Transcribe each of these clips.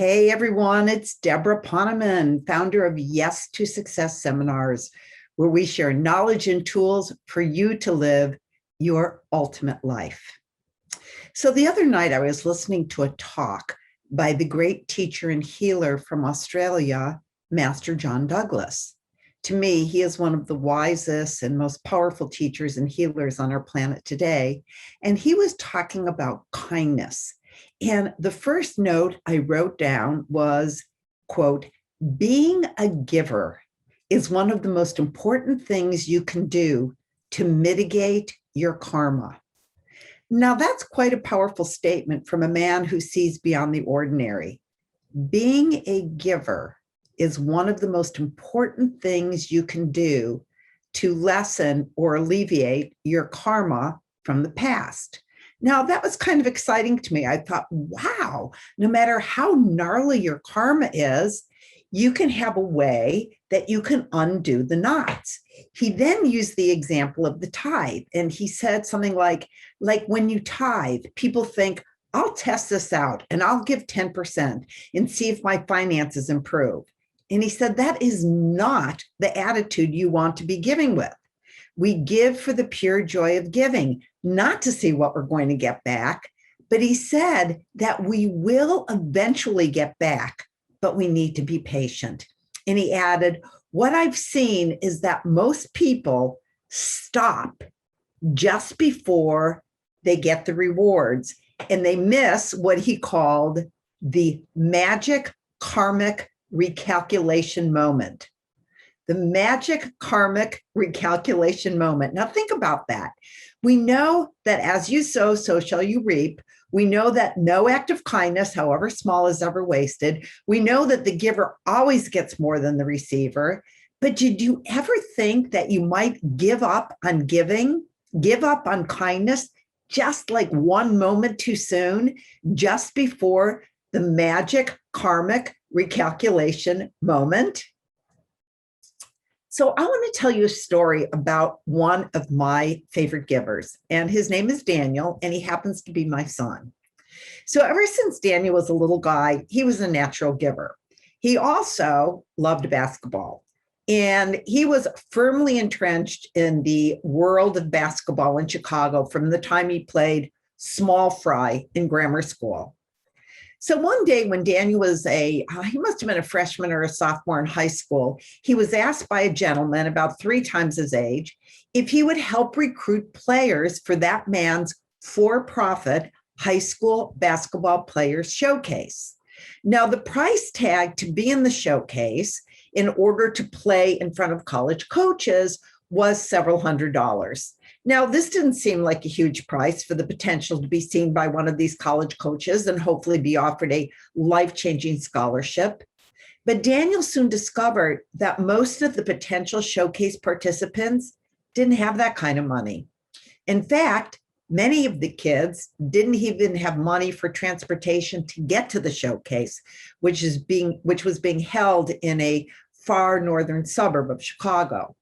Hey everyone, it's Deborah Poneman, founder of Yes to Success Seminars, where we share knowledge and tools for you to live your ultimate life. So the other night I was listening to a talk by the great teacher and healer from Australia, Master John Douglas. To me, he is one of the wisest and most powerful teachers and healers on our planet today. And he was talking about kindness. And the first note I wrote down was, quote, being a giver is one of the most important things you can do to mitigate your karma. Now, that's quite a powerful statement from a man who sees beyond the ordinary. Being a giver is one of the most important things you can do to lessen or alleviate your karma from the past. Now, that was kind of exciting to me. I thought, wow, no matter how gnarly your karma is, you can have a way that you can undo the knots. He then used the example of the tithe, and he said something like when you tithe, people think, I'll test this out and I'll give 10% and see if my finances improve. And he said, that is not the attitude you want to be giving with. We give for the pure joy of giving, not to see what we're going to get back. But he said that we will eventually get back, but we need to be patient. And he added, what I've seen is that most people stop just before they get the rewards, and they miss what he called the magic karmic recalculation moment. The magic karmic recalculation moment. Now think about that. We know that as you sow, so shall you reap. We know that no act of kindness, however small, is ever wasted. We know that the giver always gets more than the receiver. But did you ever think that you might give up on giving, give up on kindness, just like one moment too soon, just before the magic karmic recalculation moment? So I want to tell you a story about one of my favorite givers, and his name is Daniel, and he happens to be my son. So ever since Daniel was a little guy, he was a natural giver. He also loved basketball, and he was firmly entrenched in the world of basketball in Chicago from the time he played small fry in grammar school. So one day when Daniel was he must have been a freshman or a sophomore in high school, he was asked by a gentleman about 3 times his age if he would help recruit players for that man's for-profit high school basketball players showcase. Now, the price tag to be in the showcase in order to play in front of college coaches was several $100s. Now, this didn't seem like a huge price for the potential to be seen by one of these college coaches and hopefully be offered a life-changing scholarship. But Daniel soon discovered that most of the potential showcase participants didn't have that kind of money. In fact, many of the kids didn't even have money for transportation to get to the showcase, which was being held in a far northern suburb of Chicago.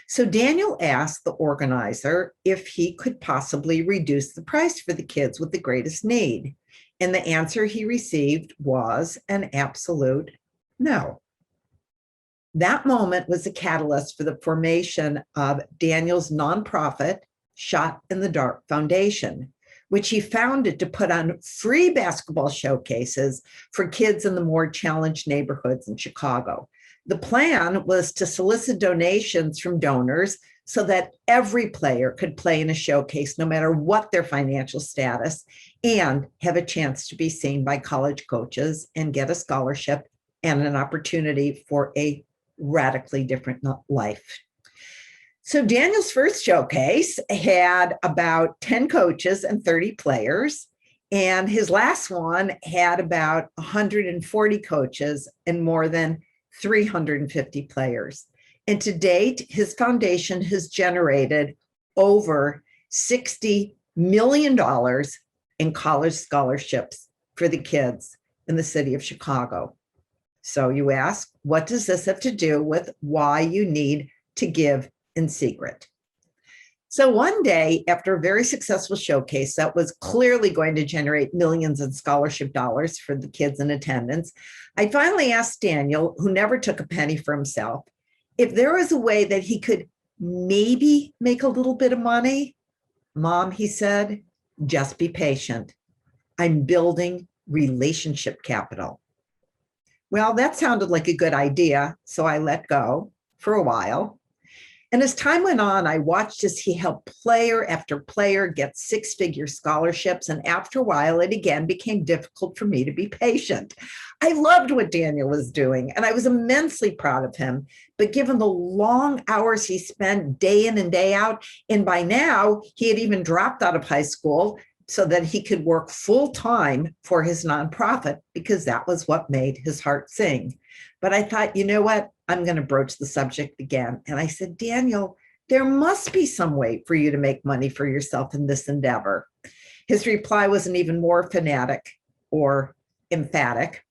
So Daniel asked the organizer if he could possibly reduce the price for the kids with the greatest need. And the answer he received was an absolute no. That moment was the catalyst for the formation of Daniel's nonprofit, Shot in the Dark Foundation, which he founded to put on free basketball showcases for kids in the more challenged neighborhoods in Chicago. The plan was to solicit donations from donors so that every player could play in a showcase, no matter what their financial status, and have a chance to be seen by college coaches and get a scholarship and an opportunity for a radically different life. So Daniel's first showcase had about 10 coaches and 30 players, and his last one had about 140 coaches and more than 350 players. And to date, his foundation has generated over $60 million in college scholarships for the kids in the city of Chicago. So you ask, what does this have to do with why you need to give in secret? So one day, after a very successful showcase that was clearly going to generate millions in scholarship dollars for the kids in attendance, I finally asked Daniel, who never took a penny for himself, if there was a way that he could maybe make a little bit of money. Mom, he said, just be patient. I'm building relationship capital. Well, that sounded like a good idea, so I let go for a while. And as time went on, I watched as he helped player after player get six-figure scholarships. And after a while, it again became difficult for me to be patient. I loved what Daniel was doing, and I was immensely proud of him. But given the long hours he spent day in and day out, and by now he had even dropped out of high school so that he could work full time for his nonprofit, because that was what made his heart sing. But I thought, you know what? I'm going to broach the subject again. And I said, Daniel, there must be some way for you to make money for yourself in this endeavor. His reply was an even more fanatic or emphatic.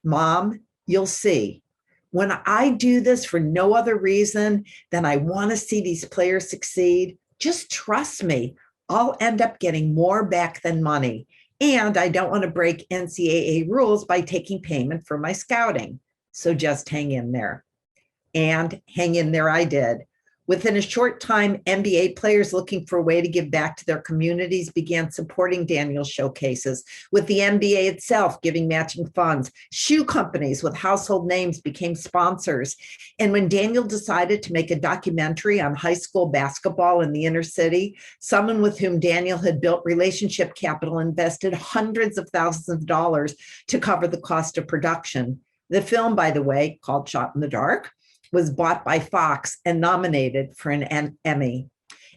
Mom, you'll see. When I do this for no other reason than I want to see these players succeed, just trust me, I'll end up getting more back than money. And I don't want to break NCAA rules by taking payment for my scouting. So just hang in there. And hang in there I did. Within a short time, NBA players looking for a way to give back to their communities began supporting Daniel's showcases, with the NBA itself giving matching funds. Shoe companies with household names became sponsors. And when Daniel decided to make a documentary on high school basketball in the inner city, someone with whom Daniel had built relationship capital invested hundreds of thousands of dollars to cover the cost of production. The film, by the way, called Shot in the Dark, was bought by Fox and nominated for an Emmy.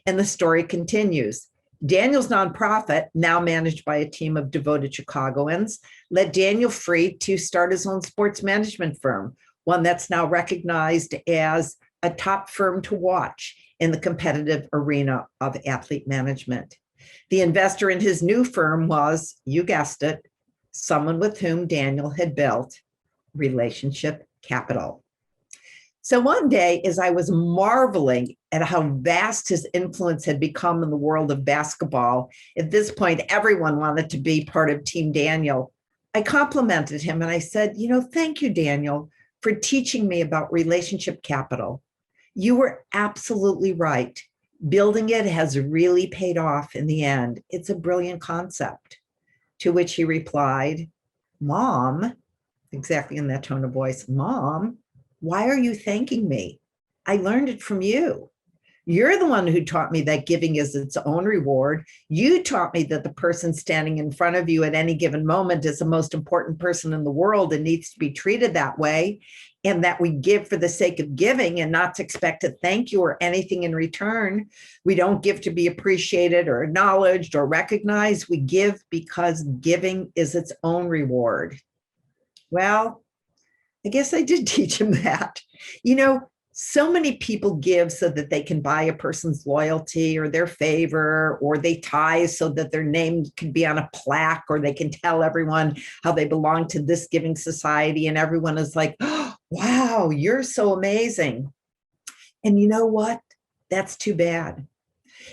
And the story continues. Daniel's nonprofit, now managed by a team of devoted Chicagoans, led Daniel free to start his own sports management firm, one that's now recognized as a top firm to watch in the competitive arena of athlete management. The investor in his new firm was, you guessed it, someone with whom Daniel had built relationship capital. So one day, as I was marveling at how vast his influence had become in the world of basketball, at this point, everyone wanted to be part of Team Daniel. I complimented him and I said, thank you, Daniel, for teaching me about relationship capital. You were absolutely right. Building it has really paid off in the end. It's a brilliant concept. To which he replied, Mom, exactly in that tone of voice, Mom, why are you thanking me? I learned it from you. You're the one who taught me that giving is its own reward. You taught me that the person standing in front of you at any given moment is the most important person in the world and needs to be treated that way, and that we give for the sake of giving and not to expect a thank you or anything in return. We don't give to be appreciated or acknowledged or recognized. We give because giving is its own reward. Well, I guess I did teach him that. So many people give so that they can buy a person's loyalty or their favor, or they tithe so that their name can be on a plaque, or they can tell everyone how they belong to this giving society. And everyone is like, oh, wow, you're so amazing. And you know what? That's too bad.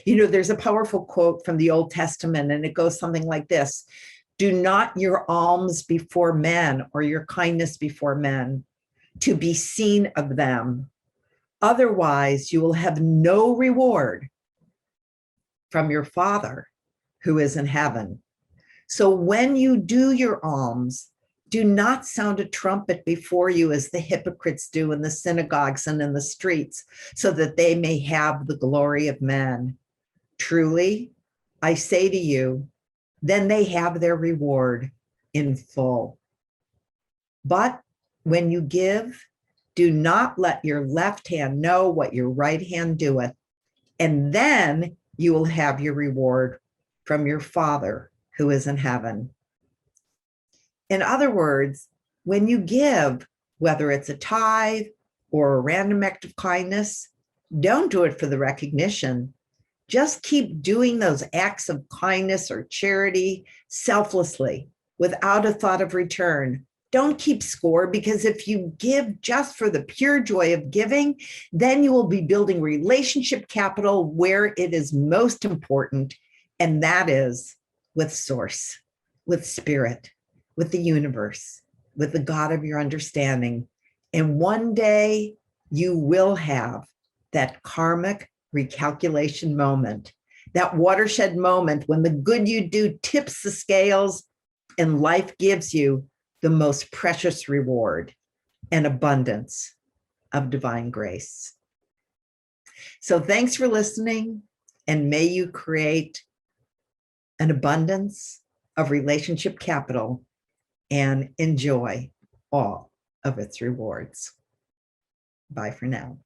There's a powerful quote from the Old Testament, and it goes something like this. Do not your alms before men or your kindness before men to be seen of them. Otherwise, you will have no reward from your Father who is in heaven. So when you do your alms, do not sound a trumpet before you as the hypocrites do in the synagogues and in the streets, so that they may have the glory of men. Truly, I say to you, then they have their reward in full. But when you give, do not let your left hand know what your right hand doeth, and then you will have your reward from your Father who is in heaven. In other words, when you give, whether it's a tithe or a random act of kindness, don't do it for the recognition. Just keep doing those acts of kindness or charity selflessly, without a thought of return, Don't keep score, because if you give just for the pure joy of giving, then you will be building relationship capital where it is most important, and that is with Source, with Spirit, with the universe, with the God of your understanding. And one day you will have that karmic recalculation moment, that watershed moment when the good you do tips the scales and life gives you the most precious reward, and abundance of divine grace. So thanks for listening, and may you create an abundance of relationship capital and enjoy all of its rewards. Bye for now.